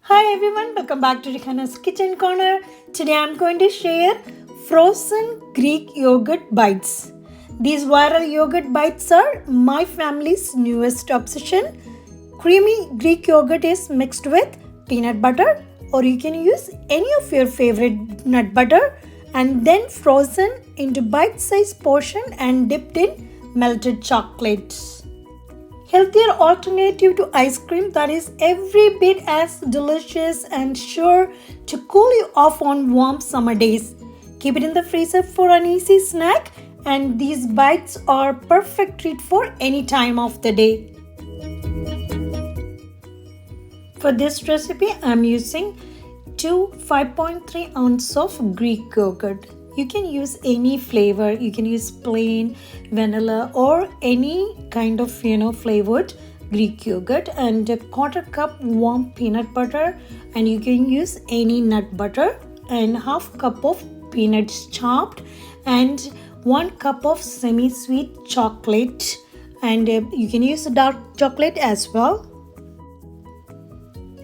Hi everyone, welcome back to Rihanna's Kitchen Corner. Today I'm going to share frozen Greek yogurt bites. These viral yogurt bites are my family's newest obsession. Creamy Greek yogurt is mixed with peanut butter, or you can use any of your favorite nut butter, and then frozen into bite-sized portion and dipped in melted chocolate. Healthier alternative to ice cream that is every bit as delicious and sure to cool you off on warm summer days. Keep it in the freezer for an easy snack, and these bites are perfect treat for any time of the day. For this recipe, I am using 2 5.3 ounces of Greek yogurt. You can use any flavor. You can use plain, vanilla, or any kind of flavored Greek yogurt, and a quarter cup warm peanut butter, and you can use any nut butter, and half cup of peanuts chopped, and 1 cup of semi-sweet chocolate, and you can use dark chocolate as well.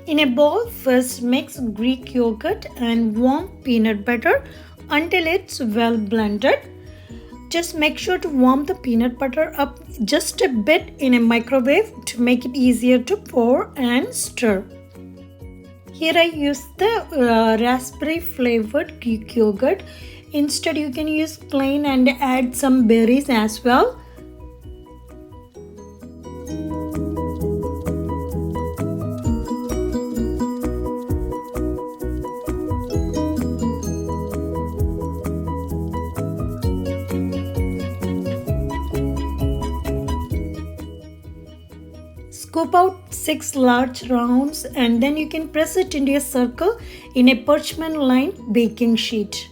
In a bowl, first mix Greek yogurt and warm peanut butter until it's well blended. Just make sure to warm the peanut butter up just a bit in a microwave to make it easier to pour and stir. Here I use the raspberry flavored Greek yogurt. Instead, you can use plain and add some berries as well. Scoop out 6 large rounds, and then you can press it into a circle in a parchment lined baking sheet.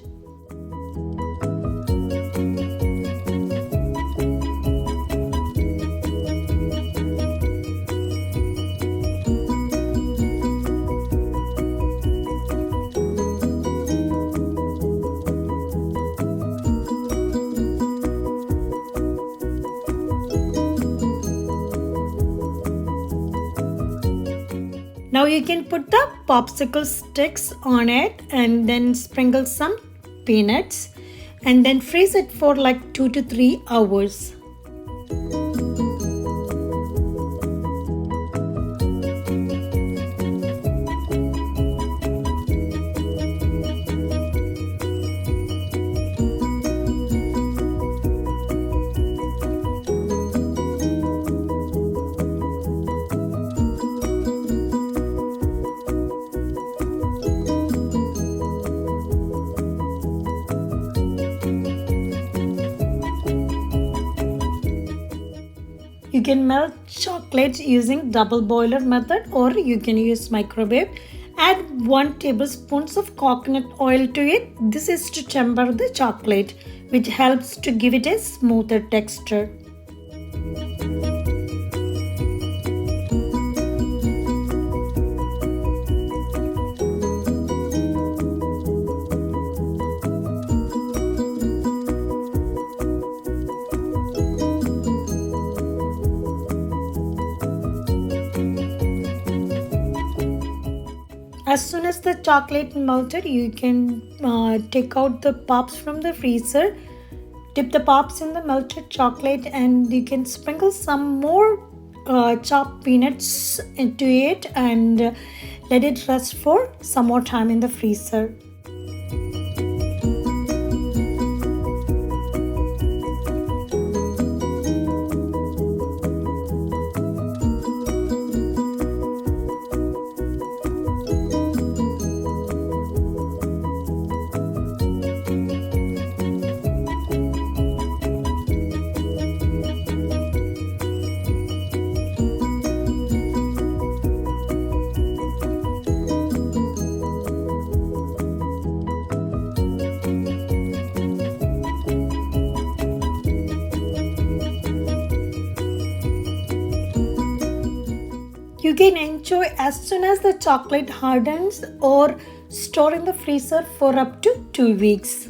Now you can put the popsicle sticks on it and then sprinkle some peanuts, and then freeze it for like 2 to 3 hours. You can melt chocolate using double boiler method, or you can use microwave. Add 1 tablespoon of coconut oil to it. This is to temper the chocolate, which helps to give it a smoother texture. As soon as the chocolate melted, you can take out the pops from the freezer, dip the pops in the melted chocolate, and you can sprinkle some more chopped peanuts into it and let it rest for some more time in the freezer. You can enjoy as soon as the chocolate hardens, or store in the freezer for up to 2 weeks.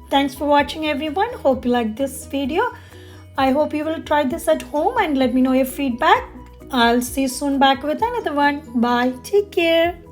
Thanks for watching, everyone. Hope you like this video. I hope you will try this at home and let me know your feedback. I'll see you soon back with another one. Bye. Take care.